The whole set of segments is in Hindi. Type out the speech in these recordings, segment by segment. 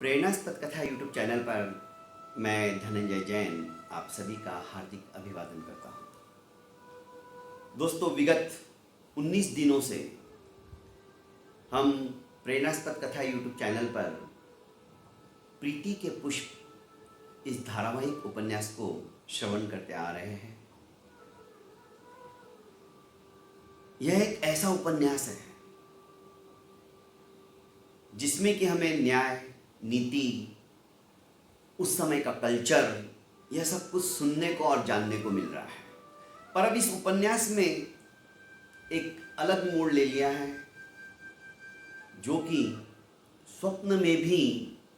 प्रेरणास्पद कथा यूट्यूब चैनल पर मैं धनंजय जैन आप सभी का हार्दिक अभिवादन करता हूँ। दोस्तों, विगत 19 दिनों से हम प्रेरणास्पद कथा यूट्यूब चैनल पर प्रीति के पुष्प इस धारावाहिक उपन्यास को श्रवण करते आ रहे हैं। यह एक ऐसा उपन्यास है जिसमें कि हमें न्याय, नीति, उस समय का कल्चर, यह सब कुछ सुनने को और जानने को मिल रहा है। पर अब इस उपन्यास में एक अलग मोड़ ले लिया है, जो कि स्वप्न में भी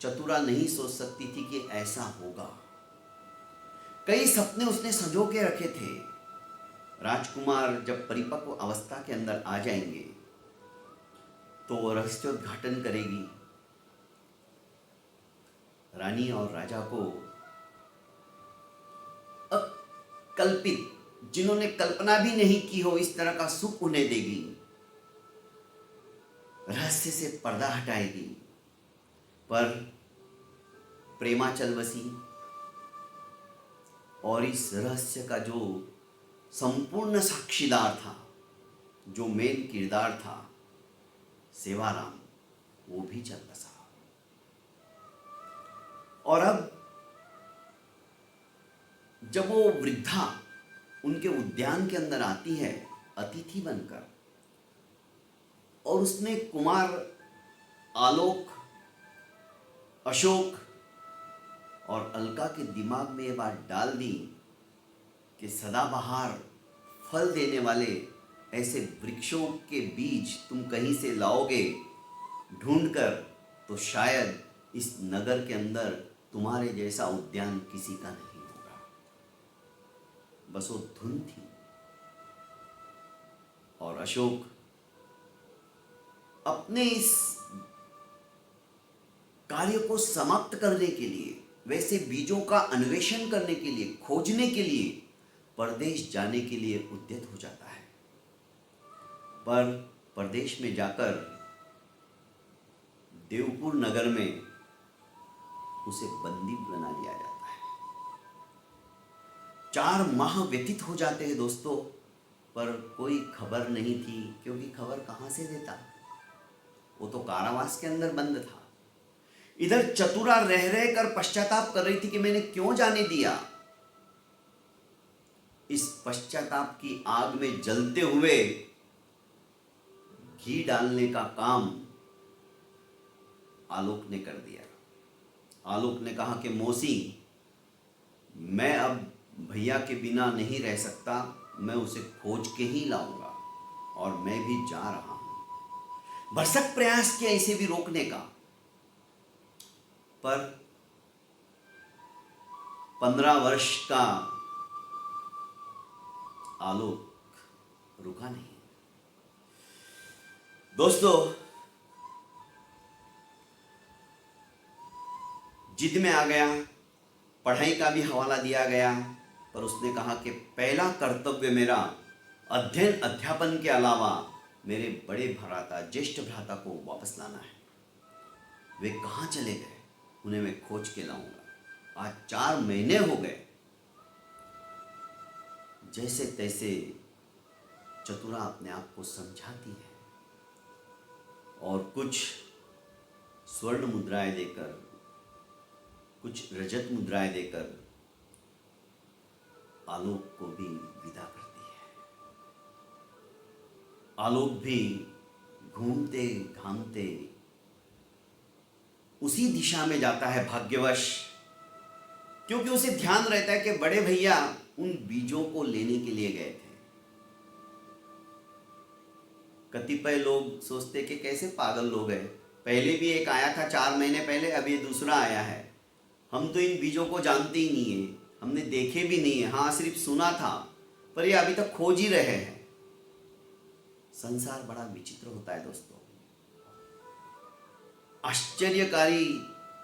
चतुरा नहीं सोच सकती थी कि ऐसा होगा। कई सपने उसने संजो के रखे थे। राजकुमार जब परिपक्व अवस्था के अंदर आ जाएंगे तो वो रहस्योद्घाटन करेगी। रानी और राजा को अकल्पित, जिन्होंने कल्पना भी नहीं की हो, इस तरह का सुख उन्हें देगी। रहस्य से पर्दा हटाएगी। पर प्रेमाचल बसी और इस रहस्य का जो संपूर्ण साक्षीदार था, जो मेन किरदार था, सेवाराम, वो भी चल बसा। और अब जब वो वृद्धा उनके उद्यान के अंदर आती है अतिथि बनकर, और उसने कुमार आलोक, अशोक और अलका के दिमाग में ये बात डाल दी कि सदाबहार फल देने वाले ऐसे वृक्षों के बीज तुम कहीं से लाओगे ढूंढकर, तो शायद इस नगर के अंदर तुम्हारे जैसा उद्यान किसी का नहीं होगा। बस वो धुन थी। और अशोक अपने इस कार्य को समाप्त करने के लिए, वैसे बीजों का अन्वेषण करने के लिए, खोजने के लिए परदेश जाने के लिए उद्यत हो जाता है। पर परदेश में जाकर देवपुर नगर में उसे बंदी बना लिया जाता है। 4 माह व्यतीत हो जाते हैं दोस्तों, पर कोई खबर नहीं थी, क्योंकि खबर कहां से देता, वो तो कारावास के अंदर बंद था। इधर चतुरा रह रह कर पश्चाताप कर रही थी कि मैंने क्यों जाने दिया। इस पश्चाताप की आग में जलते हुए घी डालने का काम आलोक ने कर दिया। आलोक ने कहा कि मौसी, मैं अब भैया के बिना नहीं रह सकता, मैं उसे खोज के ही लाऊंगा और मैं भी जा रहा हूं। भरसक प्रयास किया इसे भी रोकने का, पर 15 वर्ष का आलोक रुका नहीं। दोस्तों, जिद में आ गया, पढ़ाई का भी हवाला दिया गया, पर उसने कहा कि पहला कर्तव्य मेरा अध्ययन अध्यापन के अलावा मेरे बड़े भ्राता, ज्येष्ठ भ्राता को वापस लाना है। वे कहाँ चले गए, उन्हें मैं खोज के लाऊंगा। आज 4 महीने हो गए। जैसे तैसे चतुरा अपने आप को समझाती है और कुछ स्वर्ण मुद्राएं देकर, कुछ रजत मुद्राएं देकर आलोक को भी विदा करती है। आलोक भी घूमते घामते उसी दिशा में जाता है भाग्यवश, क्योंकि उसे ध्यान रहता है कि बड़े भैया उन बीजों को लेने के लिए गए थे। कतिपय लोग सोचते कि कैसे पागल लोग हैं, पहले भी एक आया था 4 महीने पहले, अब ये दूसरा आया है, हम तो इन बीजों को जानते ही नहीं है, हमने देखे भी नहीं है, हाँ सिर्फ सुना था, पर ये अभी तक खोज ही रहे हैं। संसार बड़ा विचित्र होता है दोस्तों। आश्चर्यकारी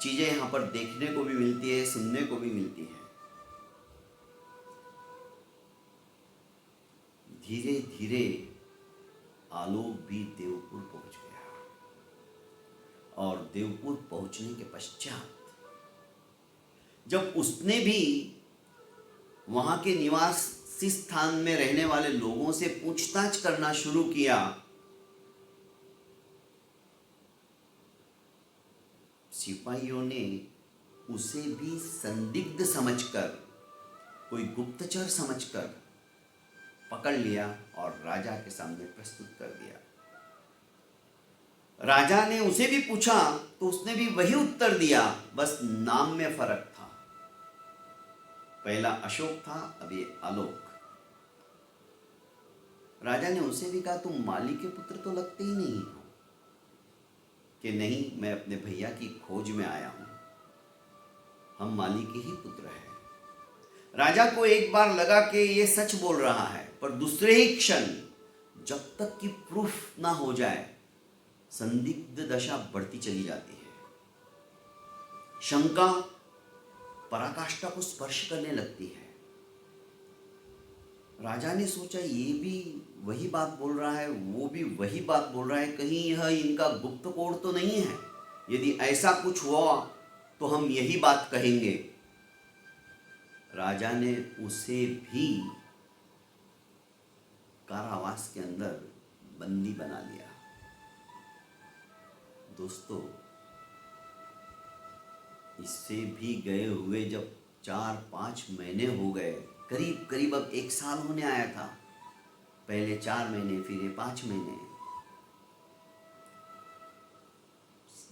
चीजें यहां पर देखने को भी मिलती है, सुनने को भी मिलती है। धीरे धीरे आलोक भी देवपुर पहुंच गया और देवपुर पहुंचने के पश्चात जब उसने भी वहां के निवासी स्थान में रहने वाले लोगों से पूछताछ करना शुरू किया, सिपाहियों ने उसे भी संदिग्ध समझकर, कोई गुप्तचर समझकर पकड़ लिया और राजा के सामने प्रस्तुत कर दिया। राजा ने उसे भी पूछा तो उसने भी वही उत्तर दिया, बस नाम में फर्क था। पहला अशोक था, अब ये आलोक। राजा ने उसे भी कहा, तुम माली के पुत्र तो लगते ही नहीं हो। कि नहीं, मैं अपने भैया की खोज में आया हूं, हम माली के ही पुत्र हैं। राजा को एक बार लगा कि ये सच बोल रहा है, पर दूसरे ही क्षण जब तक कि प्रूफ ना हो जाए संदिग्ध दशा बढ़ती चली जाती है। शंका पराकाष्ठा को स्पर्श करने लगती है। राजा ने सोचा ये भी वही बात बोल रहा है, वो भी वही बात बोल रहा है, कहीं यह इनका गुप्त कोड तो नहीं है। यदि ऐसा कुछ हुआ तो हम यही बात कहेंगे। राजा ने उसे भी कारावास के अंदर बंदी बना लिया। दोस्तों, इससे भी गए हुए जब 4-5 महीने हो गए, करीब करीब अब 1 साल होने आया था। पहले 4 महीने, फिर ये 5 महीने,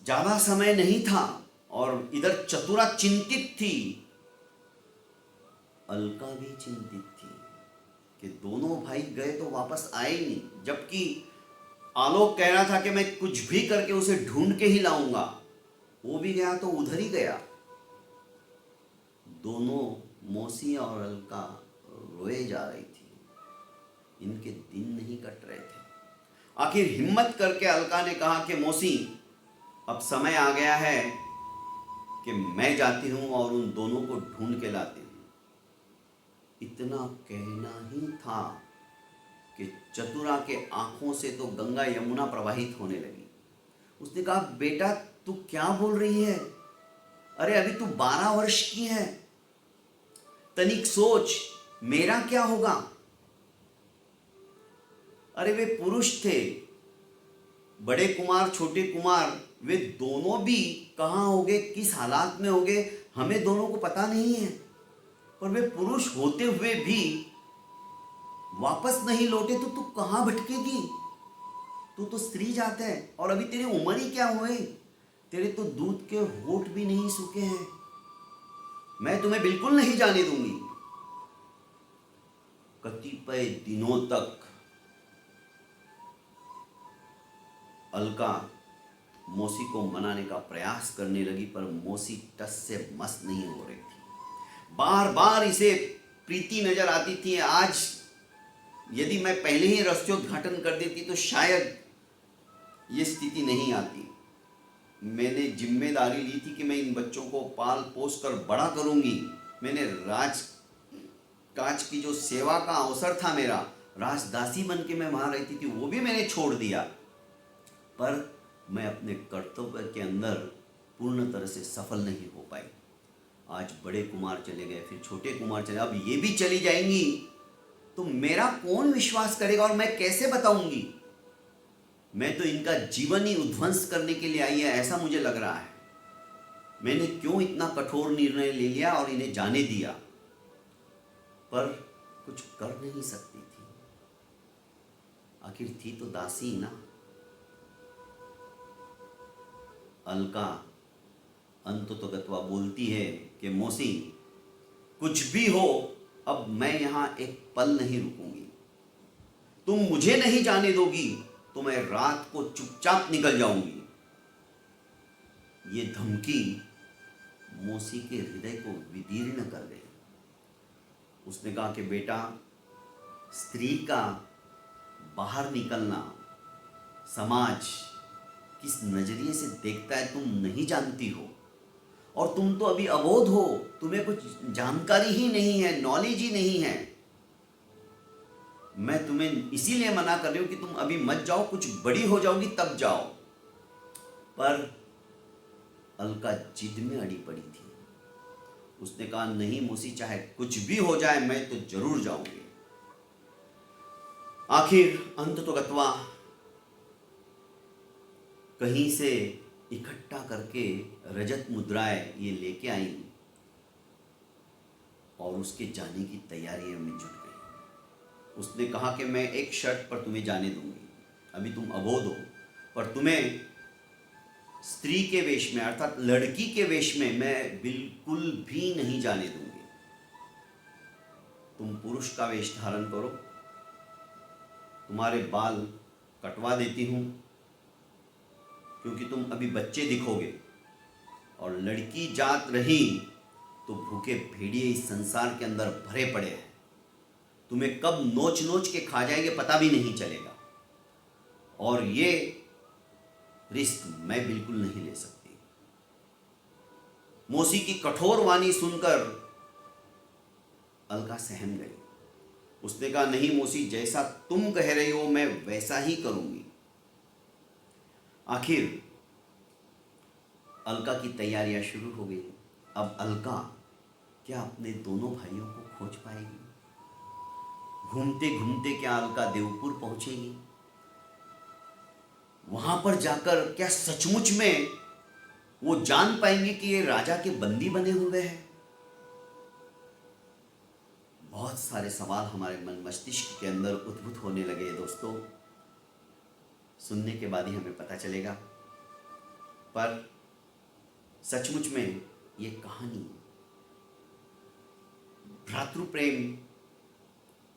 ज्यादा समय नहीं था। और इधर चतुरा चिंतित थी, अलका भी चिंतित थी कि दोनों भाई गए तो वापस आए ही नहीं। जबकि आलोक कह रहा था कि मैं कुछ भी करके उसे ढूंढ के ही लाऊंगा, वो भी गया तो उधर ही गया। दोनों, मौसी और अलका, रोए जा रही थी। इनके दिन नहीं कट रहे थे। आखिर हिम्मत करके अलका ने कहा कि मौसी, अब समय आ गया है कि मैं जाती हूं और उन दोनों को ढूंढ के लाती हूं। इतना कहना ही था कि चतुरा के आंखों से तो गंगा यमुना प्रवाहित होने लगी। उसने कहा, बेटा तू क्या बोल रही है? अरे अभी तू 12 वर्ष की है, तनिक सोच, मेरा क्या होगा? अरे वे पुरुष थे, बड़े कुमार छोटे कुमार, वे दोनों भी कहां होंगे, किस हालात में होंगे, हमें दोनों को पता नहीं है। पर वे पुरुष होते हुए भी वापस नहीं लौटे तो तू कहां भटकेगी? तू तो स्त्री जात है, और अभी तेरी उम्र ही क्या हुई? तेरे तो दूध के होठ भी नहीं सूखे हैं। मैं तुम्हें बिल्कुल नहीं जाने दूंगी। कतिपय दिनों तक अलका मौसी को मनाने का प्रयास करने लगी, पर मौसी टस से मस नहीं हो रही थी। बार बार इसे प्रीति नजर आती थी। आज यदि मैं पहले ही रस्योद्घाटन कर देती तो शायद ये स्थिति नहीं आती। मैंने जिम्मेदारी ली थी कि मैं इन बच्चों को पाल पोस कर बड़ा करूंगी। मैंने राजकाज की जो सेवा का अवसर था मेरा, राजदासी बन के मैं वहां रहती थी, वो भी मैंने छोड़ दिया। पर मैं अपने कर्तव्य के अंदर पूर्ण तरह से सफल नहीं हो पाई। आज बड़े कुमार चले गए, फिर छोटे कुमार चले, अब ये भी चली जाएंगी तो मेरा कौन विश्वास करेगा और मैं कैसे बताऊंगी? मैं तो इनका जीवन ही उद्ध्वंस करने के लिए आई है, ऐसा मुझे लग रहा है। मैंने क्यों इतना कठोर निर्णय ले लिया और इन्हें जाने दिया? पर कुछ कर नहीं सकती थी, आखिर थी तो दासी ना। अलका अंततोगत्वा बोलती है कि मौसी, कुछ भी हो, अब मैं यहां एक पल नहीं रुकूंगी। तुम मुझे नहीं जाने दोगी तो मैं रात को चुपचाप निकल जाऊंगी। ये धमकी मौसी के हृदय को विदीर्ण कर गई। उसने कहा कि बेटा, स्त्री का बाहर निकलना समाज किस नजरिए से देखता है तुम नहीं जानती हो, और तुम तो अभी अबोध हो, तुम्हें कुछ जानकारी ही नहीं है, नॉलेज ही नहीं है। मैं तुम्हें इसीलिए मना कर रही हूं कि तुम अभी मत जाओ, कुछ बड़ी हो जाओगी तब जाओ। पर अलका जिद में अड़ी पड़ी थी। उसने कहा, नहीं मौसी, चाहे कुछ भी हो जाए मैं तो जरूर जाऊंगी। आखिर अंततोगत्वा कहीं से इकट्ठा करके रजत मुद्राएं ये लेके आई और उसके जाने की तैयारियों में जुट गई। उसने कहा कि मैं एक शर्त पर तुम्हें जाने दूंगी, अभी तुम अबोध हो, पर तुम्हें स्त्री के वेश में अर्थात लड़की के वेश में मैं बिल्कुल भी नहीं जाने दूंगी। तुम पुरुष का वेश धारण करो, तुम्हारे बाल कटवा देती हूं क्योंकि तुम अभी बच्चे दिखोगे, और लड़की जात रही तो भूखे भेड़िए इस संसार के अंदर भरे पड़े हैं, तुम्हें कब नोच नोच के खा जाएंगे पता भी नहीं चलेगा, और ये रिस्क मैं बिल्कुल नहीं ले सकती। मौसी की कठोर वाणी सुनकर अलका सहम गई। उसने कहा, नहीं मौसी, जैसा तुम कह रही हो मैं वैसा ही करूंगी। आखिर अलका की तैयारियां शुरू हो गई। अब अलका क्या अपने दोनों भाइयों को खोज पाएगी? घूमते घूमते क्या अलका देवपुर पहुंचेगी? वहां पर जाकर क्या सचमुच में वो जान पाएंगे कि ये राजा के बंदी बने हुए हैं? बहुत सारे सवाल हमारे मन मस्तिष्क के अंदर उद्भूत होने लगे दोस्तों। सुनने के बाद ही हमें पता चलेगा, पर सचमुच में ये कहानी भ्रातृ प्रेम,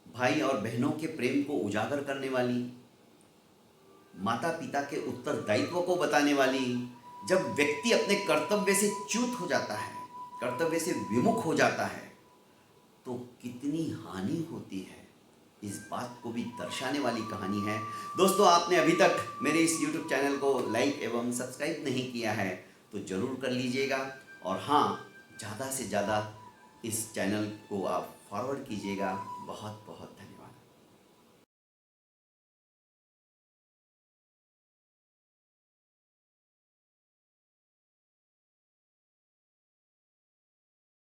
भाई और बहनों के प्रेम को उजागर करने वाली, माता पिता के उत्तरदायित्व को बताने वाली, जब व्यक्ति अपने कर्तव्य से च्युत हो जाता है, कर्तव्य से विमुख हो जाता है, तो कितनी हानि होती है, इस बात को भी दर्शाने वाली कहानी है। दोस्तों, आपने अभी तक मेरे इस YouTube चैनल को लाइक एवं सब्सक्राइब नहीं किया है तो ज़रूर कर लीजिएगा, और हाँ, ज़्यादा से ज़्यादा इस चैनल को आप फॉरवर्ड कीजिएगा। बहुत बहुत